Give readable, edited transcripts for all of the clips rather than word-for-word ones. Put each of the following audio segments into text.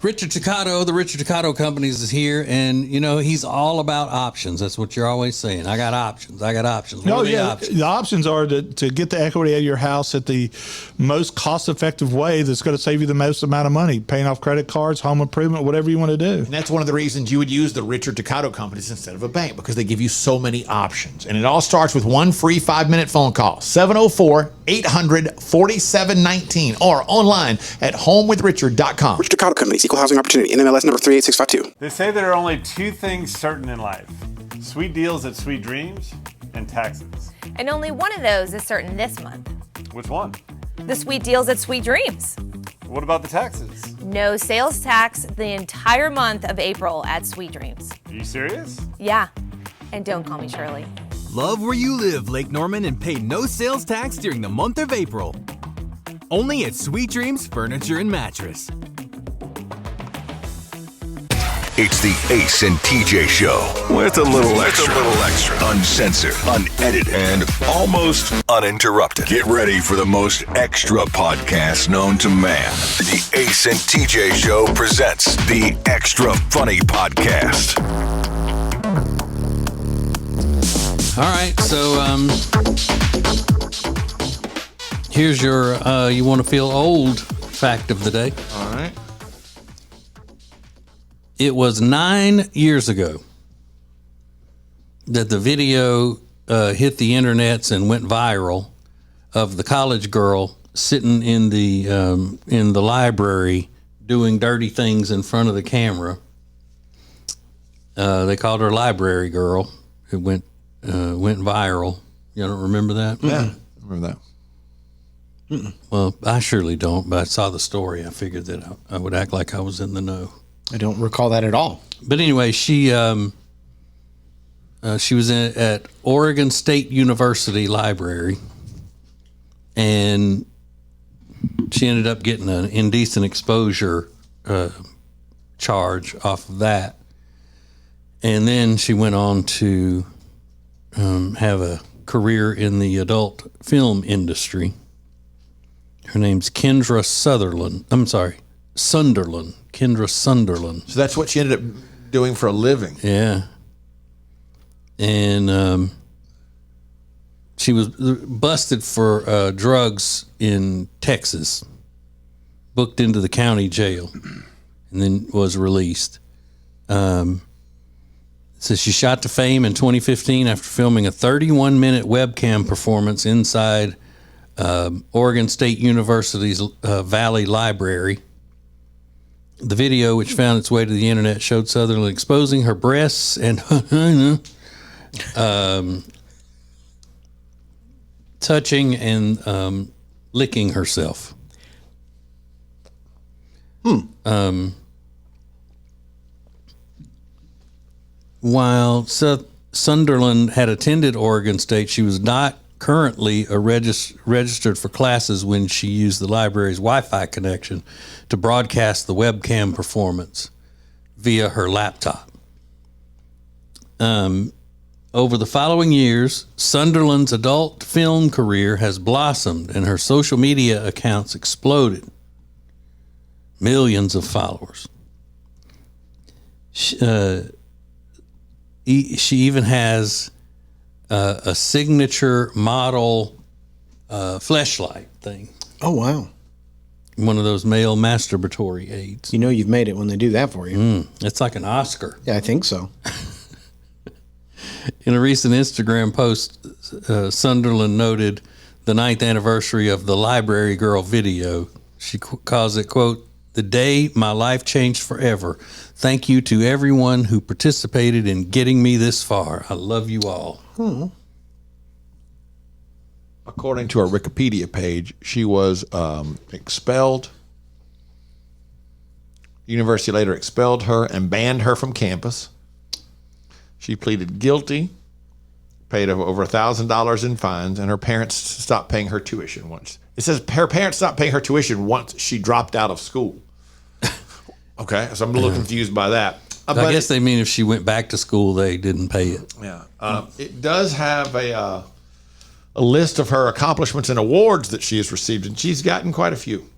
Richard Toccato, the Richard Toccato Companies is here, and he's all about options. That's what you're always saying. I got options. What are the options? The options are to get the equity out of your house at the most cost-effective way that's going to save you the most amount of money, paying off credit cards, home improvement, whatever you want to do. And that's one of the reasons you would use the Richard Toccato Companies instead of a bank, because they give you so many options. And it all starts with one free 5-minute phone call, 704-800-4719, or online at homewithrichard.com. Richard Toccato Companies, Equal Housing Opportunity, NMLS number 38652. They say there are only two things certain in life: sweet deals at Sweet Dreams and taxes. And only one of those is certain this month. Which one? The sweet deals at Sweet Dreams. What about the taxes? No sales tax the entire month of April at Sweet Dreams. Are you serious? Yeah. And don't call me Shirley. Love where you live, Lake Norman, and pay no sales tax during the month of April. Only at Sweet Dreams Furniture and Mattress. It's the Ace and TJ Show with a little extra. Uncensored, unedited, and almost uninterrupted. Get ready for the most extra podcast known to man. The Ace and TJ Show presents the Extra Funny Podcast. All right, so here's your you want to feel old fact of the day. All right. It was 9 years ago that the video hit the internets and went viral of the college girl sitting in the library doing dirty things in front of the camera. They called her Library Girl. It went viral. You don't remember that? Yeah, I remember that. Mm-mm. Well, I surely don't, but I saw the story. I figured that I would act like I was in the know. I don't recall that at all. But anyway, she was at Oregon State University Library, and she ended up getting an indecent exposure charge off of that. And then she went on to have a career in the adult film industry. Her name's Kendra Sunderland. Kendra Sunderland. So that's what she ended up doing for a living. Yeah. And she was busted for drugs in Texas, booked into the county jail, and then was released. So she shot to fame in 2015 after filming a 31-minute webcam performance inside Oregon State University's Valley Library. The video, which found its way to the internet, showed Sutherland exposing her breasts and touching and licking herself. While Sunderland had attended Oregon State, she was not currently registered for classes when she used the library's Wi-Fi connection to broadcast the webcam performance via her laptop. Over the following years, Sunderland's adult film career has blossomed and her social media accounts exploded. Millions of followers. She even has a signature model fleshlight thing. Oh, wow. One of those male masturbatory aids. You know you've made it when they do that for you. It's like an Oscar. Yeah, I think so. In a recent Instagram post, Sunderland noted the 9th anniversary of the Library Girl video. She calls it, quote, "The day my life changed forever. Thank you to everyone who participated in getting me this far. I love you all." According to our Wikipedia page, she was expelled. The university later expelled her and banned her from campus. She pleaded guilty, paid over $1,000 in fines, and her parents stopped paying her tuition once. It says her parents stopped paying her tuition once she dropped out of school. Okay, so I'm a little confused by that. I guess they mean if she went back to school, they didn't pay it. Yeah. It does have a list of her accomplishments and awards that she has received, and she's gotten quite a few.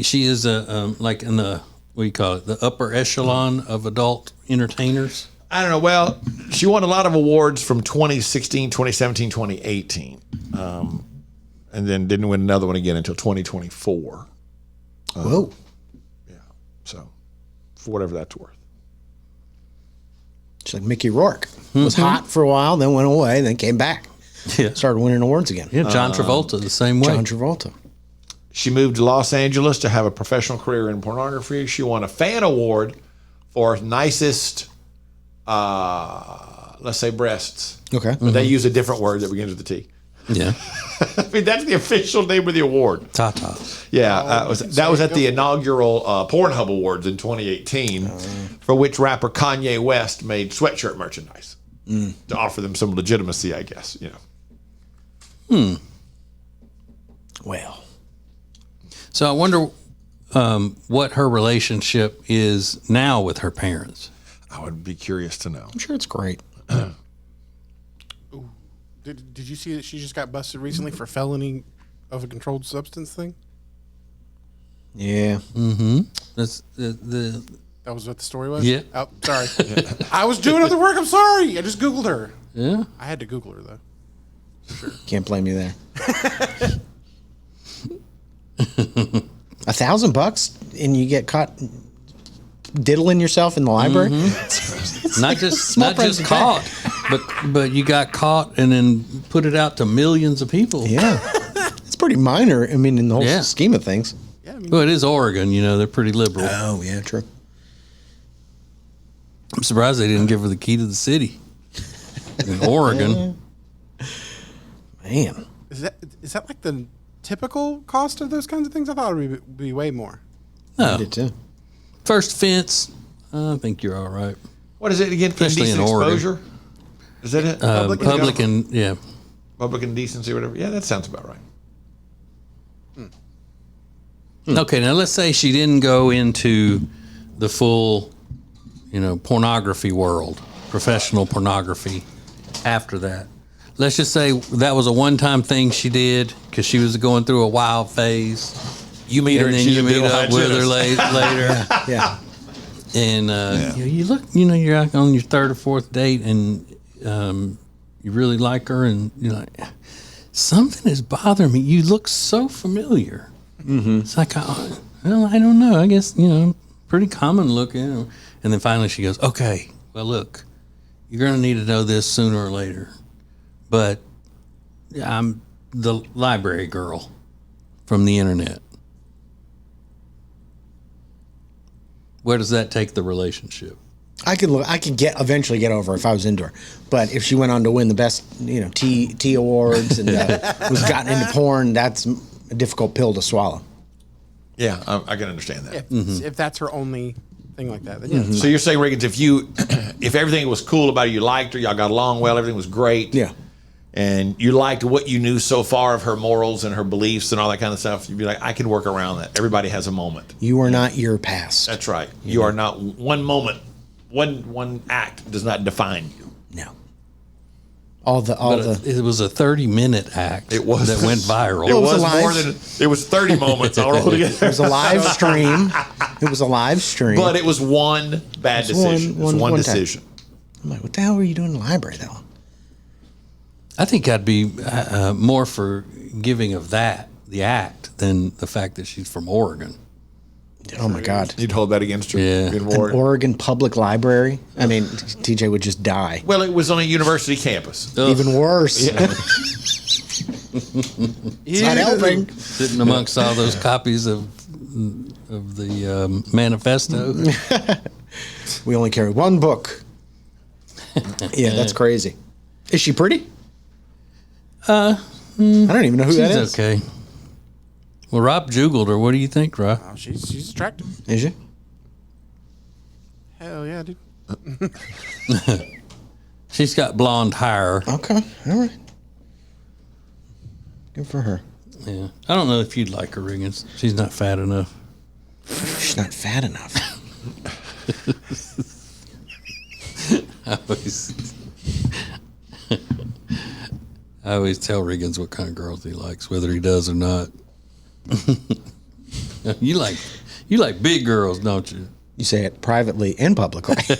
She is like in the what do you call it? The upper echelon of adult entertainers. I don't know. Well, she won a lot of awards from 2016, 2017, 2018. And then didn't win another one again until 2024. Whoa. Yeah. So, for whatever that's worth. It's like Mickey Rourke. Was hot for a while, then went away, then came back. Yeah. Started winning awards again. Yeah, John Travolta the same way. John Travolta. She moved to Los Angeles to have a professional career in pornography. She won a fan award for nicest, let's say, breasts. Okay. But they use a different word that begins with a T. Yeah. I mean, that's the official name of the award. Tatas. Yeah, that was at the inaugural Pornhub Awards in 2018, for which rapper Kanye West made sweatshirt merchandise to offer them some legitimacy, I guess. Well. So I wonder what her relationship is now with her parents. I would be curious to know. I'm sure it's great. Did you see that she just got busted recently for felony of a controlled substance thing? Yeah. That's the That was what the story was? Yeah. Oh, sorry. I was doing other work. I'm sorry. I just Googled her. yeah. I had to Google her, though. Can't blame you there. $1,000 and you get caught diddling yourself in the library? Not just price to pay. caught, but you got caught and then put it out to millions of people. Yeah. It's pretty minor, I mean, in the whole Yeah. scheme of things. Yeah, I mean, Well, it is Oregon. They're pretty liberal. Oh, yeah, true. I'm surprised they didn't give her the key to the city in Oregon. Man. is that like the typical cost of those kinds of things? I thought it would be way more. No, I did too. first offense. I think you're all right. What is it again? Especially in Indecent Oregon. exposure? Is that it? Public and yeah. Public indecency or whatever? Yeah, that sounds about right. Okay, now let's say she didn't go into the full, pornography world, professional pornography after that. Let's just say that was a one-time thing she did because she was going through a wild phase. You meet her And and then she's you a meet dental up with her hygienist. later. Yeah. And you look, you're out on your third or fourth date and you really like her and you're like, something is bothering me. You look so familiar. Mm-hmm. It's like, I don't know. I guess, pretty common looking. And then finally she goes, okay, well, look, you're going to need to know this sooner or later. But I'm the library girl from the internet. Where does that take the relationship? I could eventually get over if I was into her, but if she went on to win the best, T awards and was gotten into porn, that's a difficult pill to swallow. Yeah, I can understand that. If that's her only thing like that, then yeah. So you're saying, Riggins, if everything was cool about her, you liked her, y'all got along well, everything was great. Yeah. And you liked what you knew so far of her morals and her beliefs and all that kind of stuff, you'd be like, I can work around that. Everybody has a moment. You are not your past. That's right. You are not one moment. One act does not define you. No. It was a 30-minute act. It was that went viral. It was alive. more than it was 30 moments all rolled together. It was a live stream. But it was one bad decision. It was one time. decision. I'm like, what the hell were you doing in the library, though? I think I'd be more forgiving of the act, than the fact that she's from Oregon. Oh, my God. You'd hold that against her. Yeah. in An Oregon. Oregon Public Library? I mean, TJ would just die. Well, it was on a university campus. Even worse. It's not helping. Sitting amongst all those copies of the manifesto. We only carry one book. Yeah, that's crazy. Is she pretty? I don't even know who that She's is. okay. Well, Rob jugled her. What do you think, Rob? Oh, she's attractive. Is she? Hell yeah, dude. She's got blonde hair. Okay, all right. Good for her. Yeah. I don't know if you'd like her, Riggins. She's not fat enough. She's not fat enough. I always tell Riggins what kind of girls he likes, whether he does or not. You You like big girls, don't you? You say it privately and publicly. It's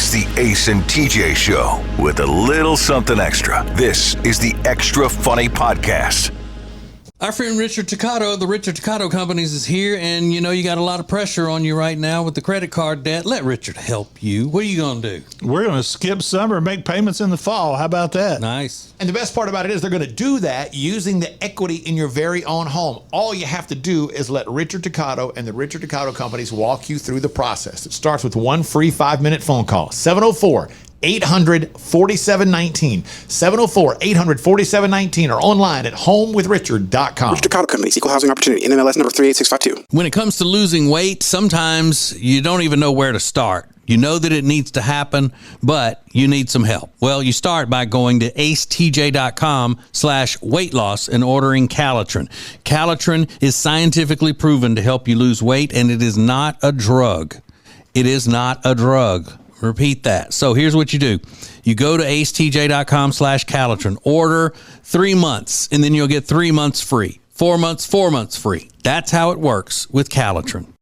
the Ace and TJ Show with a little something extra. This is the Extra Funny Podcast. Our friend Richard Toccato of the Richard Toccato Companies is here, and you know you got a lot of pressure on you right now with the credit card debt. Let Richard help you. What are you going to do? We're going to skip summer and make payments in the fall. How about that? Nice. And the best part about it is they're going to do that using the equity in your very own home. All you have to do is let Richard Toccato and the Richard Toccato Companies walk you through the process. It starts with one free 5-minute phone call, 704-800-4719, 704-800-4719, or online at homewithrichard.com. Richard Toccato Companies, Equal Housing Opportunity, NMLS number 38652. When it comes to losing weight, sometimes you don't even know where to start. You know that it needs to happen, but you need some help. Well, you start by going to acetj.com/weight loss and ordering Calitrin. Calitrin is scientifically proven to help you lose weight, and it is not a drug. It is not a drug. Repeat that. So here's what you do. You go to acetj.com/Calitrin, order 3 months, and then you'll get 3 months free. 4 months, 4 months free. That's how it works with Calitrin.